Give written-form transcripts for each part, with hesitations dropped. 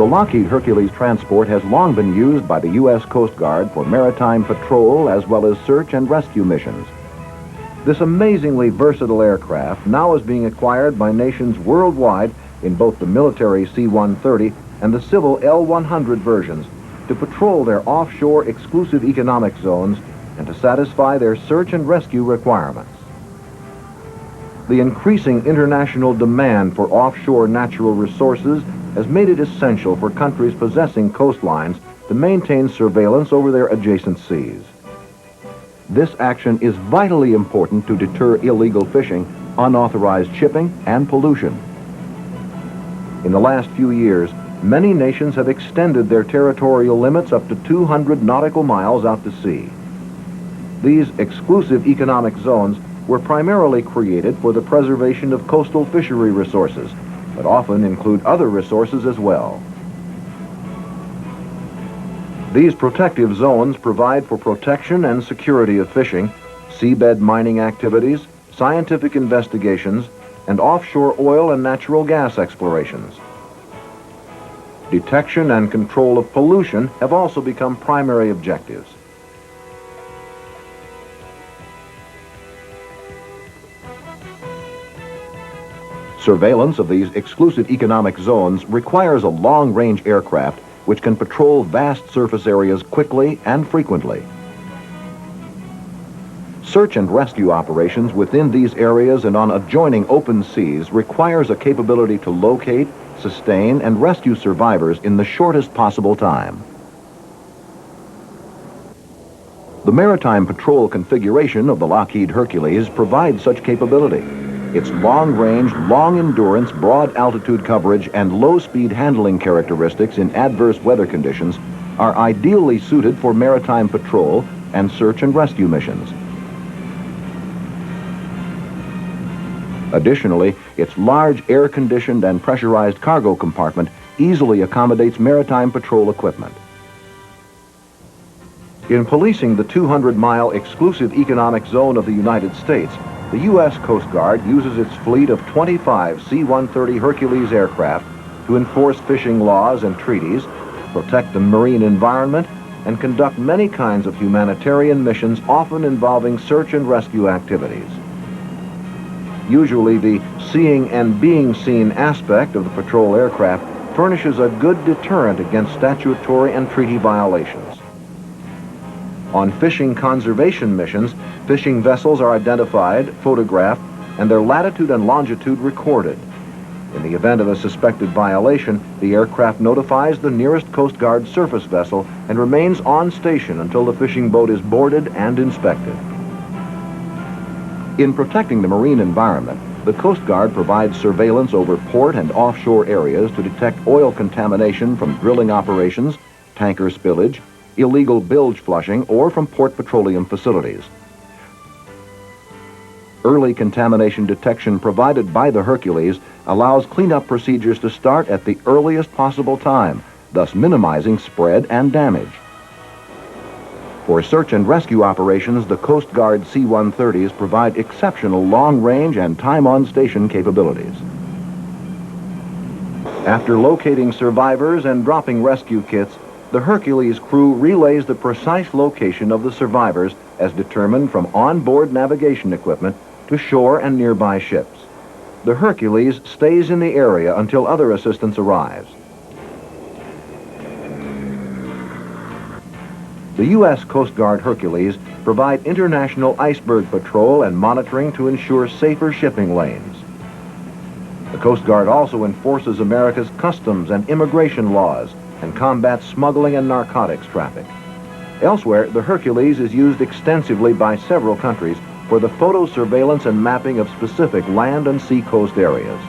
Lockheed Hercules transport has long been used by the U.S. Coast Guard for maritime patrol as well as search and rescue missions. This amazingly versatile aircraft now is being acquired by nations worldwide in both the military C-130 and the civil L-100 versions to patrol their offshore exclusive economic zones and to satisfy their search and rescue requirements. The increasing international demand for offshore natural resources has made it essential for countries possessing coastlines to maintain surveillance over their adjacent seas. This action is vitally important to deter illegal fishing, unauthorized shipping, and pollution. In the last few years, many nations have extended their territorial limits up to 200 nautical miles out to sea. These exclusive economic zones were primarily created for the preservation of coastal fishery resources, but often include other resources as well. These protective zones provide for protection and security of fishing, seabed mining activities, scientific investigations, and offshore oil and natural gas explorations. Detection and control of pollution have also become primary objectives. Surveillance of these exclusive economic zones requires a long-range aircraft which can patrol vast surface areas quickly and frequently. Search and rescue operations within these areas and on adjoining open seas requires a capability to locate, sustain, and rescue survivors in the shortest possible time. The maritime patrol configuration of the Lockheed Hercules provides such capability. Its long-range, long-endurance, broad-altitude coverage and low-speed handling characteristics in adverse weather conditions are ideally suited for maritime patrol and search and rescue missions. Additionally, its large air-conditioned and pressurized cargo compartment easily accommodates maritime patrol equipment. In policing the 200-mile exclusive economic zone of the United States, the U.S. Coast Guard uses its fleet of 25 C-130 Hercules aircraft to enforce fishing laws and treaties, protect the marine environment, and conduct many kinds of humanitarian missions, often involving search and rescue activities. Usually, the seeing and being seen aspect of the patrol aircraft furnishes a good deterrent against statutory and treaty violations. On fishing conservation missions, fishing vessels are identified, photographed, and their latitude and longitude recorded. In the event of a suspected violation, the aircraft notifies the nearest Coast Guard surface vessel and remains on station until the fishing boat is boarded and inspected. In protecting the marine environment, the Coast Guard provides surveillance over port and offshore areas to detect oil contamination from drilling operations, tanker spillage, illegal bilge flushing, or from port petroleum facilities. Early contamination detection provided by the Hercules allows cleanup procedures to start at the earliest possible time, thus minimizing spread and damage. For search and rescue operations, the Coast Guard C-130s provide exceptional long-range and time-on-station capabilities. After locating survivors and dropping rescue kits, the Hercules crew relays the precise location of the survivors as determined from onboard navigation equipment to shore and nearby ships. The Hercules stays in the area until other assistance arrives. The U.S. Coast Guard Hercules provide international iceberg patrol and monitoring to ensure safer shipping lanes. The Coast Guard also enforces America's customs and immigration laws and combats smuggling and narcotics traffic. Elsewhere, the Hercules is used extensively by several countries for the photo surveillance and mapping of specific land and sea coast areas.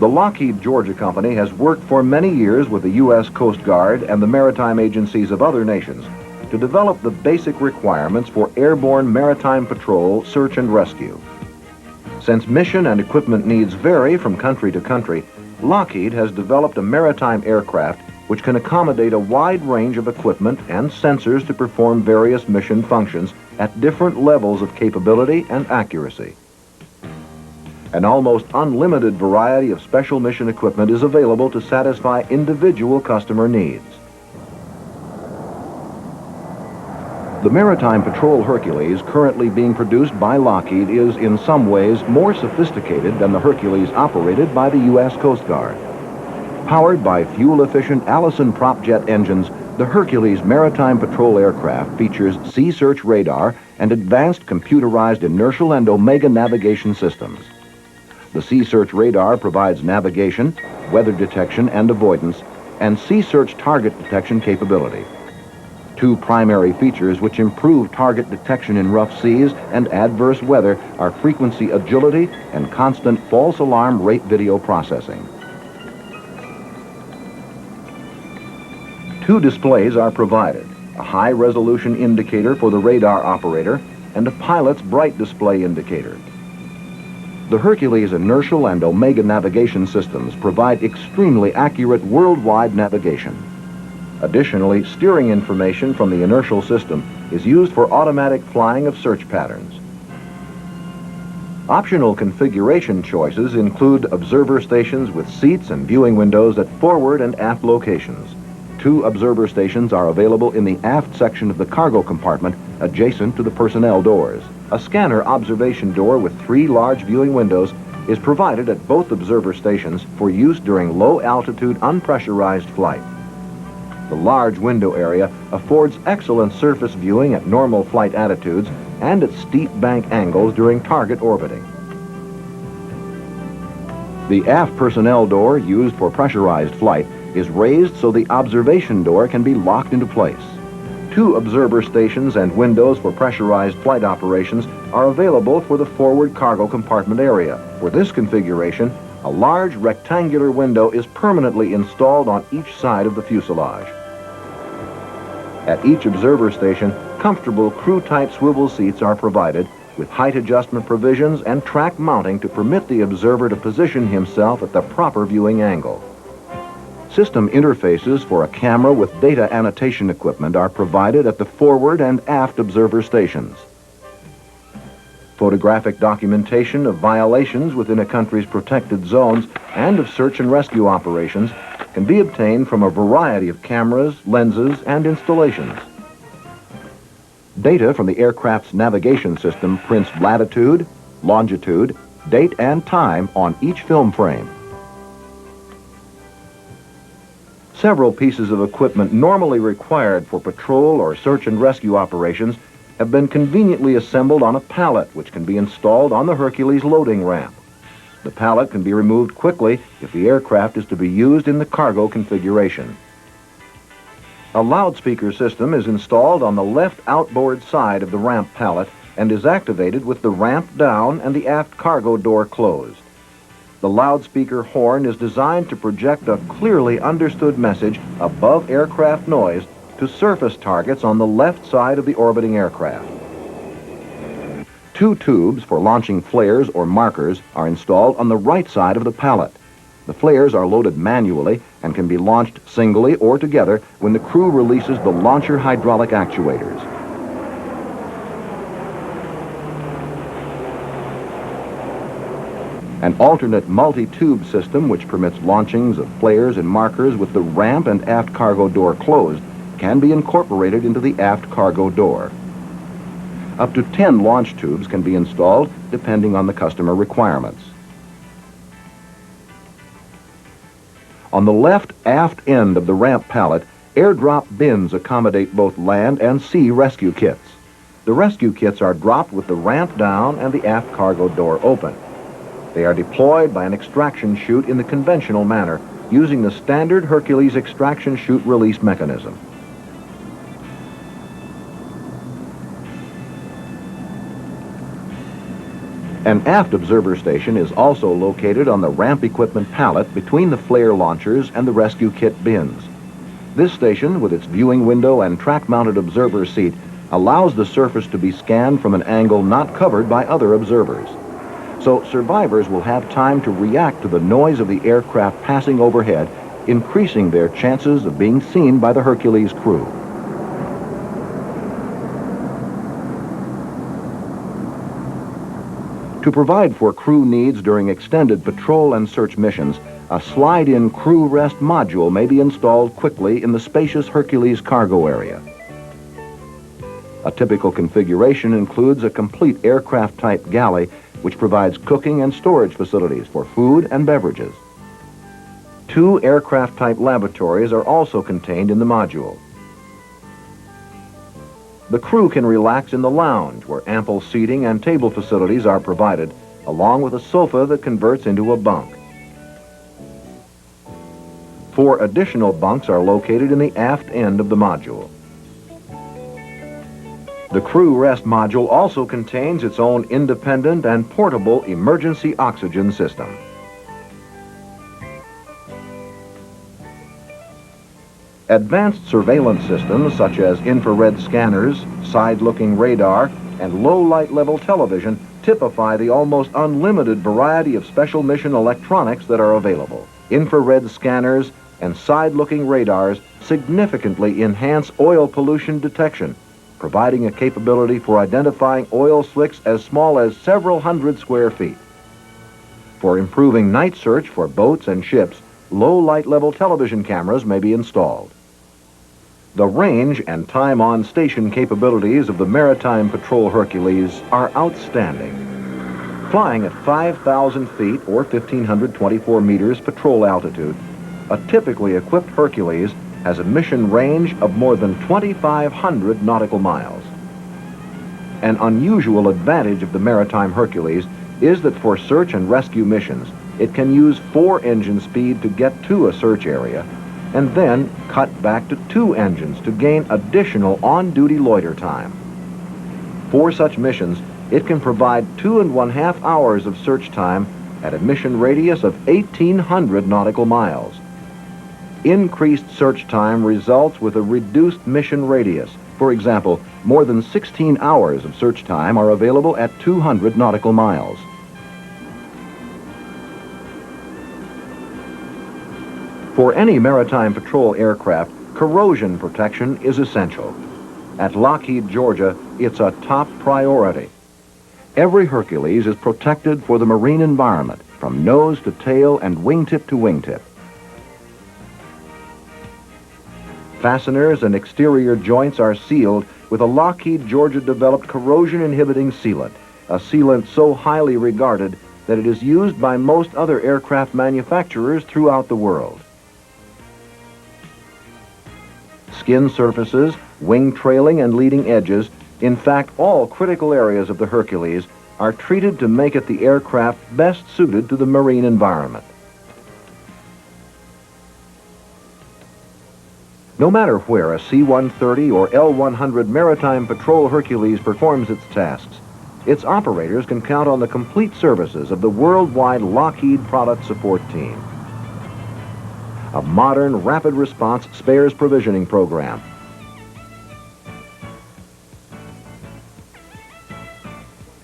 The Lockheed Georgia Company has worked for many years with the U.S. Coast Guard and the maritime agencies of other nations to develop the basic requirements for airborne maritime patrol, search and rescue. Since mission and equipment needs vary from country to country, Lockheed has developed a maritime aircraft which can accommodate a wide range of equipment and sensors to perform various mission functions at different levels of capability and accuracy. An almost unlimited variety of special mission equipment is available to satisfy individual customer needs. The Maritime Patrol Hercules currently being produced by Lockheed is in some ways more sophisticated than the Hercules operated by the U.S. Coast Guard. Powered by fuel-efficient Allison prop jet engines, the Hercules Maritime Patrol aircraft features sea search radar and advanced computerized inertial and omega navigation systems. The sea search radar provides navigation, weather detection and avoidance, and sea search target detection capability. Two primary features which improve target detection in rough seas and adverse weather are frequency agility and constant false alarm rate video processing. Two displays are provided, a high-resolution indicator for the radar operator and a pilot's bright display indicator. The Hercules inertial and omega navigation systems provide extremely accurate worldwide navigation. Additionally, steering information from the inertial system is used for automatic flying of search patterns. Optional configuration choices include observer stations with seats and viewing windows at forward and aft locations. Two observer stations are available in the aft section of the cargo compartment adjacent to the personnel doors. A scanner observation door with 3 large viewing windows is provided at both observer stations for use during low-altitude unpressurized flight. The large window area affords excellent surface viewing at normal flight attitudes and at steep bank angles during target orbiting. The aft personnel door used for pressurized flight is raised so the observation door can be locked into place. 2 observer stations and windows for pressurized flight operations are available for the forward cargo compartment area. For this configuration, a large rectangular window is permanently installed on each side of the fuselage. At each observer station, comfortable crew-type swivel seats are provided with height adjustment provisions and track mounting to permit the observer to position himself at the proper viewing angle. System interfaces for a camera with data annotation equipment are provided at the forward and aft observer stations. Photographic documentation of violations within a country's protected zones and of search and rescue operations can be obtained from a variety of cameras, lenses, and installations. Data from the aircraft's navigation system prints latitude, longitude, date, and time on each film frame. Several pieces of equipment normally required for patrol or search and rescue operations have been conveniently assembled on a pallet which can be installed on the Hercules loading ramp. The pallet can be removed quickly if the aircraft is to be used in the cargo configuration. A loudspeaker system is installed on the left outboard side of the ramp pallet and is activated with the ramp down and the aft cargo door closed. The loudspeaker horn is designed to project a clearly understood message above aircraft noise to surface targets on the left side of the orbiting aircraft. 2 tubes for launching flares or markers are installed on the right side of the pallet. The flares are loaded manually and can be launched singly or together when the crew releases the launcher hydraulic actuators. An alternate multi-tube system which permits launchings of flares and markers with the ramp and aft cargo door closed can be incorporated into the aft cargo door. Up to 10 launch tubes can be installed depending on the customer requirements. On the left aft end of the ramp pallet, airdrop bins accommodate both land and sea rescue kits. The rescue kits are dropped with the ramp down and the aft cargo door open. They are deployed by an extraction chute in the conventional manner, using the standard Hercules extraction chute release mechanism. An aft observer station is also located on the ramp equipment pallet between the flare launchers and the rescue kit bins. This station, with its viewing window and track-mounted observer seat, allows the surface to be scanned from an angle not covered by other observers. So survivors will have time to react to the noise of the aircraft passing overhead, increasing their chances of being seen by the Hercules crew. To provide for crew needs during extended patrol and search missions, a slide-in crew rest module may be installed quickly in the spacious Hercules cargo area. A typical configuration includes a complete aircraft-type galley, which provides cooking and storage facilities for food and beverages. 2 aircraft-type laboratories are also contained in the module. The crew can relax in the lounge, where ample seating and table facilities are provided, along with a sofa that converts into a bunk. 4 additional bunks are located in the aft end of the module. The crew rest module also contains its own independent and portable emergency oxygen system. Advanced surveillance systems such as infrared scanners, side-looking radar, and low-light level television typify the almost unlimited variety of special mission electronics that are available. Infrared scanners and side-looking radars significantly enhance oil pollution detection, providing a capability for identifying oil slicks as small as several hundred square feet. For improving night search for boats and ships, low-light level television cameras may be installed. The range and time on station capabilities of the Maritime Patrol Hercules are outstanding. Flying at 5,000 feet or 1,524 meters patrol altitude, a typically equipped Hercules has a mission range of more than 2,500 nautical miles. An unusual advantage of the Maritime Hercules is that for search and rescue missions, it can use 4 engine speed to get to a search area, and then cut back to 2 engines to gain additional on-duty loiter time. For such missions, it can provide 2.5 hours of search time at a mission radius of 1,800 nautical miles. Increased search time results with a reduced mission radius. For example, more than 16 hours of search time are available at 200 nautical miles. For any maritime patrol aircraft, corrosion protection is essential. At Lockheed, Georgia, it's a top priority. Every Hercules is protected for the marine environment, from nose to tail and wingtip to wingtip. Fasteners and exterior joints are sealed with a Lockheed, Georgia-developed corrosion-inhibiting sealant, a sealant so highly regarded that it is used by most other aircraft manufacturers throughout the world. Skin surfaces, wing trailing, and leading edges, in fact, all critical areas of the Hercules, are treated to make it the aircraft best suited to the marine environment. No matter where a C-130 or L-100 Maritime Patrol Hercules performs its tasks, its operators can count on the complete services of the worldwide Lockheed Product Support Team. A modern, rapid response spares provisioning program.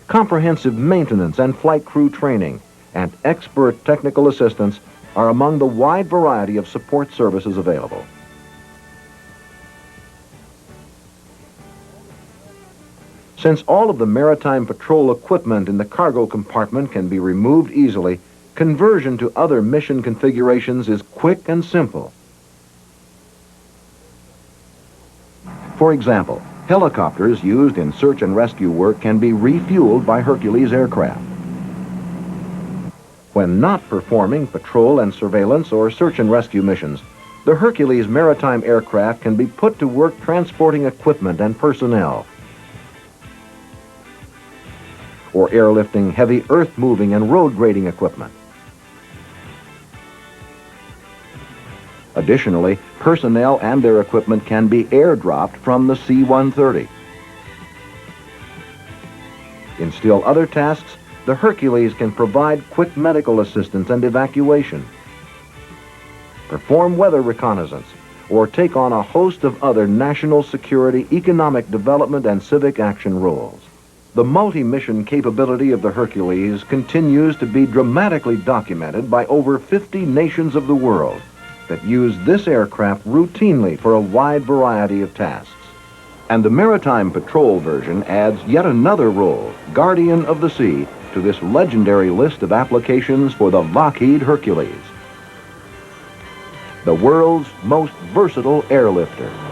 Comprehensive maintenance and flight crew training and expert technical assistance are among the wide variety of support services available. Since all of the maritime patrol equipment in the cargo compartment can be removed easily, conversion to other mission configurations is quick and simple. For example, helicopters used in search and rescue work can be refueled by Hercules aircraft. When not performing patrol and surveillance or search and rescue missions, the Hercules maritime aircraft can be put to work transporting equipment and personnel, or airlifting heavy earth-moving and road grading equipment. Additionally, personnel and their equipment can be airdropped from the C-130. In still other tasks, the Hercules can provide quick medical assistance and evacuation, perform weather reconnaissance, or take on a host of other national security, economic development, and civic action roles. The multi-mission capability of the Hercules continues to be dramatically documented by over 50 nations of the world that use this aircraft routinely for a wide variety of tasks. And the Maritime Patrol version adds yet another role, Guardian of the Sea, to this legendary list of applications for the Lockheed Hercules, the world's most versatile airlifter.